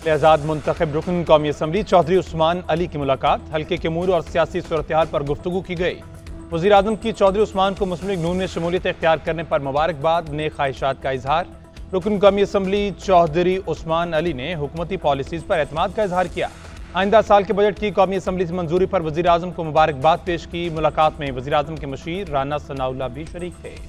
आज़ाद मुंतखब रुकन कौमी असम्बली चौधरी उस्मान अली की मुलाकात, हल्के के अमूर और सियासी सूरत-ए-हाल पर गुफ्तगू की गई। वज़ीर आज़म की चौधरी उस्मान को मुस्लिम लीग नून में शमूलियत इख्तियार करने पर मुबारकबाद, नेक ख्वाहिशात का इजहार। रुकन कौमी असम्बली चौधरी उस्मान अली ने हुकूमती पॉलिसीज़ पर एतमाद का इजहार किया। आइंदा साल के बजट की कौमी असम्बली से मंजूरी पर वज़ीर आज़म को मुबारकबाद पेश की। मुलाकात में वज़ीर आज़म के मशीर राना सनाउल्लाह भी शरीक थे।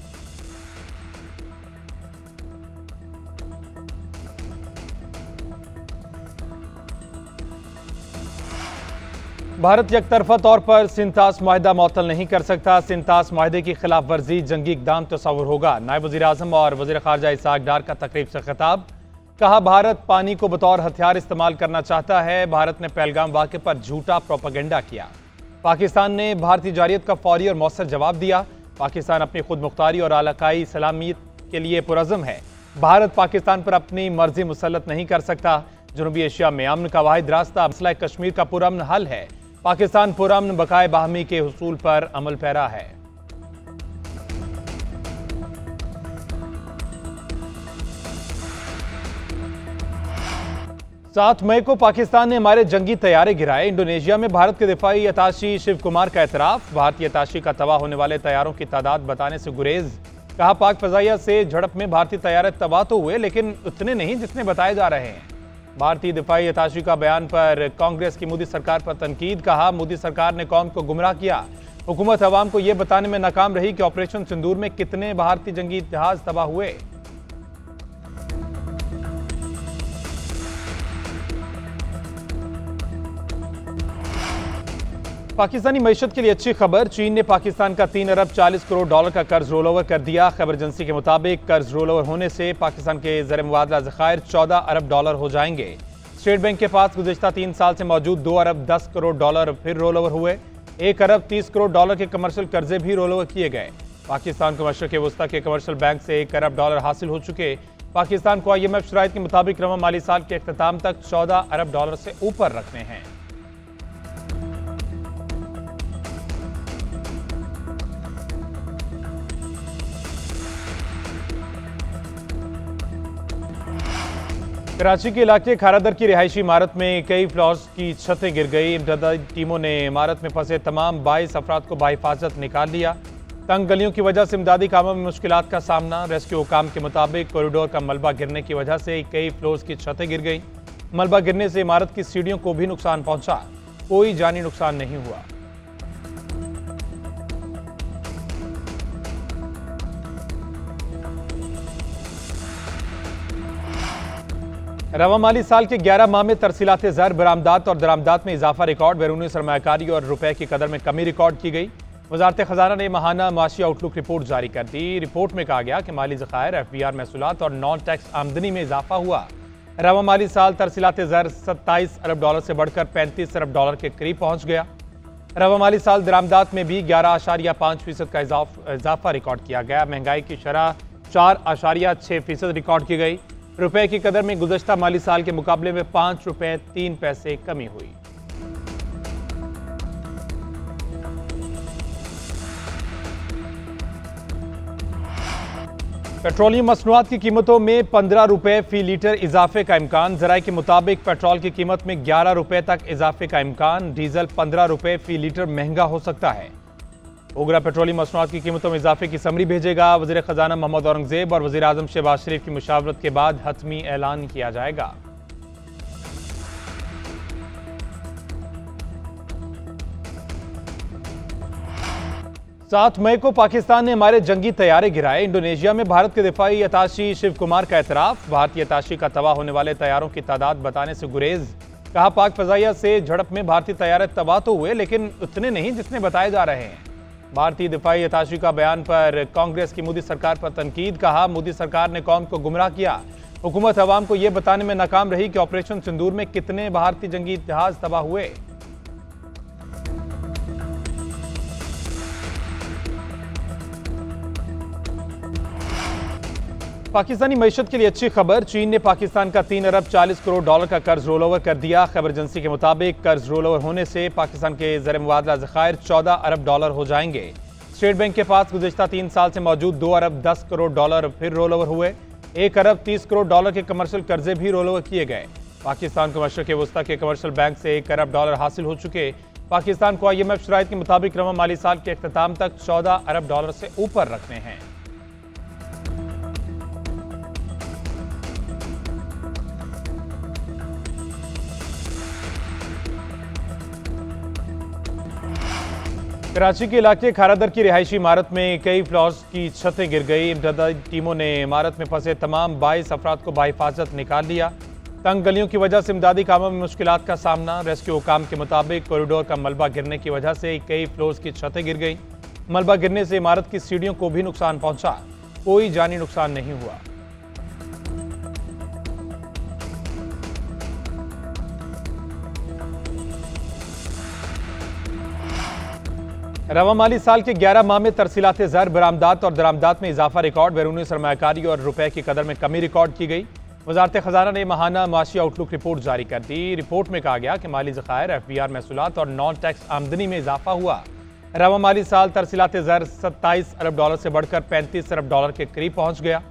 भारत यकतरफा तौर पर सिंतास मुआहिदा मुअत्तल नहीं कर सकता। सिंतास मुआहिदे की खिलाफ वर्जी जंगी इक़दाम तस्वुर होगा। नायब वज़ीर आज़म और वज़ीर ख़ारजा इसहाक़ डार का तकरीब से खिताब। कहा, भारत पानी को बतौर हथियार इस्तेमाल करना चाहता है। भारत ने पहलगाम वाक़े पर झूठा प्रोपेगेंडा किया। पाकिस्तान ने भारतीय जारियत का फौरी और मौसर जवाब दिया। पाकिस्तान अपनी खुद मुख्तारी और इलाकाई सलामियत के लिए पुरज़म है। भारत पाकिस्तान पर अपनी मर्जी मुसल्लत नहीं कर सकता। जनूबी एशिया में अमन का वाहिद रास्ता मसला कश्मीर का पुरअमन हल है। पाकिस्तान पुरअमन बकाए बाहमी के हुसूल पर अमल पैरा है। 7 मई को पाकिस्तान ने हमारे जंगी तैयारे गिराए। इंडोनेशिया में भारत के दिफाई अताशी शिव कुमार का एतराफ। भारतीय अताशी का तबाह होने वाले तैयारों की तादाद बताने से गुरेज। कहा, पाक फजाइया से झड़प में भारतीय तैयारे तबाह तो हुए, लेकिन उतने नहीं जितने बताए जा रहे हैं। भारतीय दिफाई अताशी का बयान पर कांग्रेस की मोदी सरकार पर तनकीद। कहा, मोदी सरकार ने कौम को गुमराह किया। हुकूमत अवाम को यह बताने में नाकाम रही कि ऑपरेशन सिंदूर में कितने भारतीय जंगी जहाज तबाह हुए। पाकिस्तानी मईशत के लिए अच्छी खबर। चीन ने पाकिस्तान का 3 अरब 40 करोड़ डॉलर का कर्ज रोल ओवर कर दिया। खबर एजेंसी के मुताबिक कर्ज रोल ओवर होने से पाकिस्तान के ज़र मुबादला ज़खायर 14 अरब डॉलर हो जाएंगे। स्टेट बैंक के पास गुज़िश्ता 3 साल से मौजूद 2 अरब 10 करोड़ डॉलर फिर रोल ओवर हुए। 1 अरब 30 करोड़ डॉलर के कमर्शियल कर्जे भी रोल ओवर किए गए। पाकिस्तान को मशरक़ वस्ता के कमर्शियल बैंक से 1 अरब डॉलर हासिल हो चुके। पाकिस्तान को IMF शराइत के मुताबिक रवा माली साल के अख्ताम तक 14 अरब डॉलर से ऊपर रखने हैं। कराची के इलाके खारादर की रिहायशी इमारत में कई फ्लोर्स की छतें गिर गई। इमदादी टीमों ने इमारत में फंसे तमाम 22 अफराद को बाहिफाजत निकाल लिया। तंग गलियों की वजह से इमदादी कामों में मुश्किलात का सामना। रेस्क्यू हुकाम के मुताबिक कॉरिडोर का मलबा गिरने की वजह से कई फ्लोर्स की छतें गिर गई। मलबा गिरने से इमारत की सीढ़ियों को भी नुकसान पहुंचा। कोई जानी नुकसान नहीं हुआ। रवा माली साल के 11 माह में तरसीलात ज़र, बरामदात और दरामदात में इजाफा रिकॉर्ड। बैरूनी सरमायाकारी और रुपए की कदर में कमी रिकॉर्ड की गई। वजारत खजाना ने माहाना माशी आउटलुक रिपोर्ट जारी कर दी। रिपोर्ट में कहा गया कि माली ज़खायर, FBR महसूलात और नॉन टैक्स आमदनी में इजाफा हुआ। रवा माली साल तरसीलात ज़र 27 अरब डॉलर से बढ़कर 35 अरब डॉलर के करीब पहुंच गया। रवा माली साल दरामदात में भी 11.5% का इजाफा रिकॉर्ड किया गया। महंगाई की शरह 4.6% रिकॉर्ड की गई। रुपए की कदर में गुज़श्ता माली साल के मुकाबले में 5 रुपए 3 पैसे कमी हुई। पेट्रोलियम मसनूआत की कीमतों में 15 रुपए फी लीटर इजाफे का इम्कान। ज़राए के मुताबिक पेट्रोल की कीमत में 11 रुपए तक इजाफे का इम्कान। डीजल 15 रुपए फी लीटर महंगा हो सकता है। ओगरा पेट्रोलियम मसनूआत की कीमतों में इजाफे की समरी भेजेगा। वज़ीर ख़जाना मोहम्मद औरंगज़ेब और वज़ीर आज़म शहबाज शरीफ की मुशावरत के बाद हतमी ऐलान किया जाएगा। सात मई को पाकिस्तान ने हमारे जंगी तैयारे गिराए। इंडोनेशिया में भारत के दिफाई अताशी शिव कुमार का एतराफ। भारतीय अताशी का तबाह होने वाले तैयारों की तादाद बताने से गुरेज। कहा, पाक फजाइया से झड़प में भारतीय तैयारे तबाह तो हुए, लेकिन उतने नहीं जितने बताए जा रहे हैं। भारतीय दिफाई अताशी का बयान पर कांग्रेस की मोदी सरकार पर तनकीद। कहा, मोदी सरकार ने कौम को गुमराह किया। हुकूमत अवाम को यह बताने में नाकाम रही कि ऑपरेशन सिंदूर में कितने भारतीय जंगी जहाज तबाह हुए। पाकिस्तानी मईशत के लिए अच्छी खबर। चीन ने पाकिस्तान का 3 अरब 40 करोड़ डॉलर का कर्ज रोल ओवर कर दिया। खबर एजेंसी के मुताबिक कर्ज रोल ओवर होने से पाकिस्तान के ज़र मुबादला ज़खायर 14 अरब डॉलर हो जाएंगे। स्टेट बैंक के पास गुज़िश्ता 3 साल से मौजूद 2 अरब 10 करोड़ डॉलर फिर रोल ओवर हुए। 1 अरब 30 करोड़ डॉलर के कमर्शियल कर्जे भी रोल ओवर किए गए। पाकिस्तान को मशरक़ वस्ता के कमर्शियल बैंक से $1 अरब हासिल हो चुके। पाकिस्तान को IMF शराइत के मुताबिक रवा माली साल के अख्ताम तक $14 अरब से ऊपर रखने हैं। कराची के इलाके खारादर की रिहायशी इमारत में कई फ्लोर्स की छतें गिर गई। इमदादी टीमों ने इमारत में फंसे तमाम 22 अफराद को बाहिफाजत निकाल लिया। तंग गलियों की वजह से इमदादी कामों में मुश्किलात का सामना। रेस्क्यू हुकाम के मुताबिक कॉरिडोर का मलबा गिरने की वजह से कई फ्लोर्स की छतें गिर गई। मलबा गिरने से इमारत की सीढ़ियों को भी नुकसान पहुंचा। कोई जानी नुकसान नहीं हुआ। रवा माली साल के 11 माह में तरसीलात ज़र, बरामदात और दरामदात में इजाफा रिकॉर्ड। बैरूनी सरमायाकारी और रुपए की कदर में कमी रिकॉर्ड की गई। वजारत खजाना ने माहाना माशी आउटलुक रिपोर्ट जारी कर दी। रिपोर्ट में कहा गया कि माली ज़खायर, FBR महसूलात और नॉन टैक्स आमदनी में इजाफा हुआ। रवा माली साल तरसीलात ज़र $27 अरब से बढ़कर $35 अरब के करीब पहुंच गया।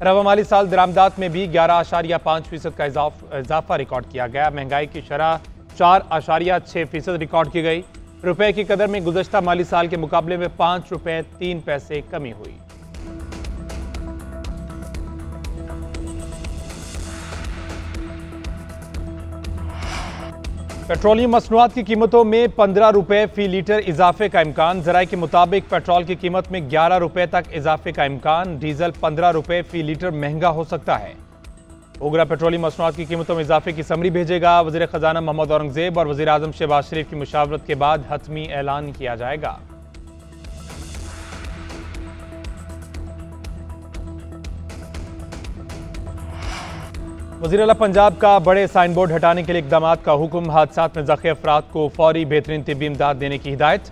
रवा माली साल दरामदात में भी 11.5% का इजाफा रिकॉर्ड किया गया। महंगाई की शरह 4.6% रिकॉर्ड की गई। रुपए की कदर में गुज़श्ता माली साल के मुकाबले में ₹5.03 कमी हुई। पेट्रोलियम मसनूआत की कीमतों में ₹15 फी लीटर इजाफे का इम्कान। ज़राए के मुताबिक पेट्रोल की कीमत में ₹11 तक इजाफे का इम्कान। डीजल ₹15 फी लीटर महंगा हो सकता है। ओगरा पेट्रोलियम मसनूआत की कीमतों में इजाफे की समरी भेजेगा। वज़ीर ख़जाना मोहम्मद औरंगज़ेब और वज़ीर आज़म शहबाज शरीफ की मुशावरत के बाद हतमी ऐलान किया जाएगा। वज़ीर आला पंजाब का बड़े साइन बोर्ड हटाने के लिए इक़दाम का हुक्म। हादसात में ज़ख्मी अफराद को फौरी बेहतरीन तिब्बी इमदाद देने की हिदायत।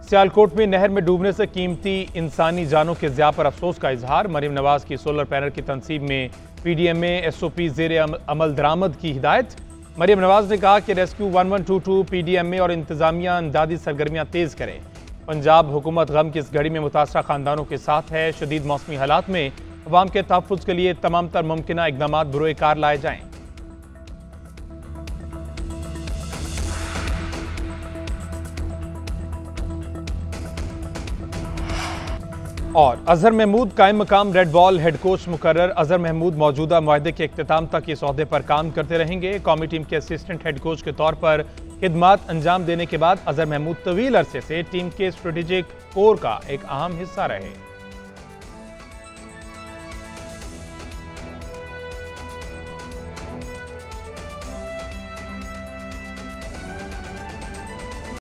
सियालकोट में नहर में डूबने से कीमती इंसानी जानों के ज़िया पर अफसोस का इजहार। मरीम नवाज की सोलर पैनल की तनसीब में PDMA SOP ज़ेरे अमल दरामद की हिदायत। मरीम नवाज ने कहा कि रेस्क्यू 1122 PDMA और इंतजामिया इमदादी सरगर्मियाँ तेज़ करें। पंजाब हुकूमत गम की इस घड़ी में मुतासरा खानदानों के साथ है। शदीद मौसमी हालात में अवाम के तहफ़्फ़ुज़ के लिए तमाम तर मुमकिना इक़दाम बरोए कार लाए जाएँ। और अजहर महमूद कायम मकाम रेड बॉल हेड कोच मुकर्रर। अजहर महमूद मौजूदा मुआहदे के इख्तिताम तक इस ओहदे पर काम करते रहेंगे। कौमी टीम के असिस्टेंट हेड कोच के तौर पर खिदमात अंजाम देने के बाद अजहर महमूद तवील अरसे से टीम के स्ट्रेटेजिक कोर का एक अहम हिस्सा रहे।